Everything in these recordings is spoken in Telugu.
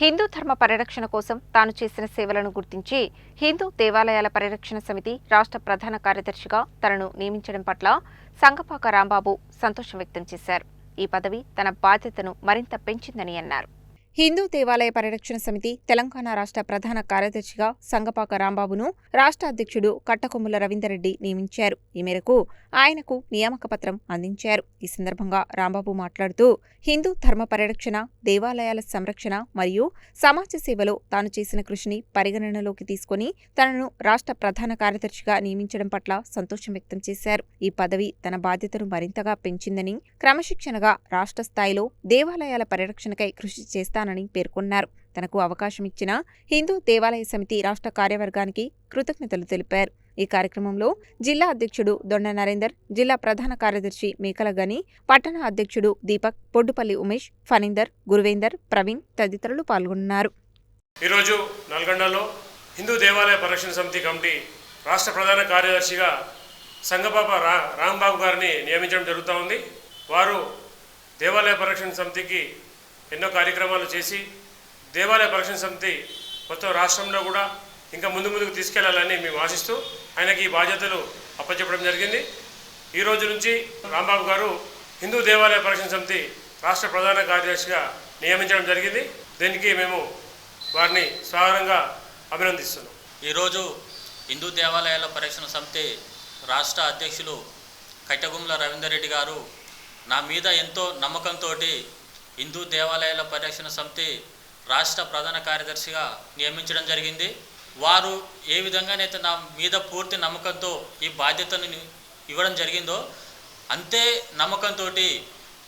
హిందూ ధర్మ పరిరక్షణ కోసం తాను చేసిన సేవలను గుర్తించి హిందూ దేవాలయాల పరిరక్షణ సమితి రాష్ట్ర ప్రధాన కార్యదర్శిగా తనను నియమించడం పట్ల సంగపాక రాంబాబు సంతోషం వ్యక్తం చేశారు. ఈ పదవి తన బాధ్యతను మరింత పెంచిందని అన్నారు. హిందూ దేవాలయ పరిరక్షణ సమితి తెలంగాణ రాష్ట్ర ప్రధాన కార్యదర్శిగా సంగపాక రాంబాబును రాష్ట్ర అధ్యక్షుడు కట్టకొమ్ముల రవీందర్రెడ్డి నియమించారు. ఈ మేరకు ఆయనకు నియామక పత్రం అందించారు. ఈ సందర్భంగా రాంబాబు మాట్లాడుతూ హిందూ ధర్మ పరిరక్షణ, దేవాలయాల సంరక్షణ మరియు సమాజ సేవలో తాను చేసిన కృషిని పరిగణనలోకి తీసుకుని తనను రాష్ట్ర ప్రధాన కార్యదర్శిగా నియమించడం పట్ల సంతోషం వ్యక్తం చేశారు. ఈ పదవి తన బాధ్యతను మరింతగా పెంచిందని, క్రమశిక్షణగా రాష్ట్ర స్థాయిలో దేవాలయాల పరిరక్షణకై కృషి చేస్తానని పేర్కొన్నారు. తనకు అవకాశం ఇచ్చిన హిందూ దేవాలయ సమితి రాష్ట్ర కార్యవర్గానికి కృతజ్ఞతలు తెలిపారు. ఈ కార్యక్రమంలో జిల్లా అధ్యక్షుడు దొండ నరేందర్, జిల్లా ప్రధాన కార్యదర్శి మేకల గని, పట్టణ అధ్యక్షుడు దీపక్, పొడ్డుపల్లి ఉమేష్, ఫణీందర్, గురువేందర్, ప్రవీణ్ తదితరులు పాల్గొన్నారు. ఈరోజు నల్గొండలో హిందూ దేవాలయ పరిరక్షణ సమితి కమిటీ రాష్ట్ర ప్రధాన కార్యదర్శిగా సంగపాక రాంబాబు గారిని నియమించడం జరుగుతూ ఉంది. వారు దేవాలయ పరిరక్షణ సమితికి ఎన్నో కార్యక్రమాలు చేసి దేవాలయ పరిరక్షణ సమితి మొత్తం రాష్ట్రంలో కూడా ఇంకా ముందుకు తీసుకెళ్లాలని మేము ఆశిస్తూ ఆయనకి ఈ బాధ్యతలు అప్పచెప్పడం జరిగింది. ఈ రోజు నుంచి రాంబాబు గారు హిందూ దేవాలయ పరిరక్షణ సమితి రాష్ట్ర ప్రధాన కార్యదర్శిగా నియమించడం జరిగింది. దీనికి మేము వారిని సాధారణంగా అభినందిస్తున్నాం. ఈరోజు హిందూ దేవాలయాల పరిరక్షణ సమితి రాష్ట్ర అధ్యక్షులు కట్టకొమ్ముల రవీందర్రెడ్డి గారు నా మీద ఎంతో నమ్మకంతో హిందూ దేవాలయాల పరిరక్షణ సమితి రాష్ట్ర ప్రధాన కార్యదర్శిగా నియమించడం జరిగింది. వారు ఏ విధంగానైతే నా మీద పూర్తి నమ్మకంతో ఈ బాధ్యతను ఇవ్వడం జరిగిందో అంతే నమ్మకంతో,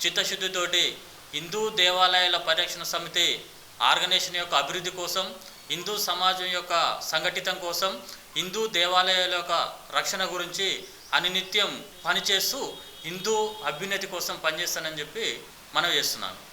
చిత్తశుద్ధితోటి హిందూ దేవాలయాల పరిరక్షణ సమితి ఆర్గనైజేషన్ యొక్క అభివృద్ధి కోసం, హిందూ సమాజం యొక్క సంఘటితం కోసం, హిందూ దేవాలయాల యొక్క రక్షణ గురించి అనునిత్యం పనిచేస్తూ హిందూ అభ్యున్నతి కోసం పనిచేస్తానని చెప్పి మనవి చేస్తున్నాను.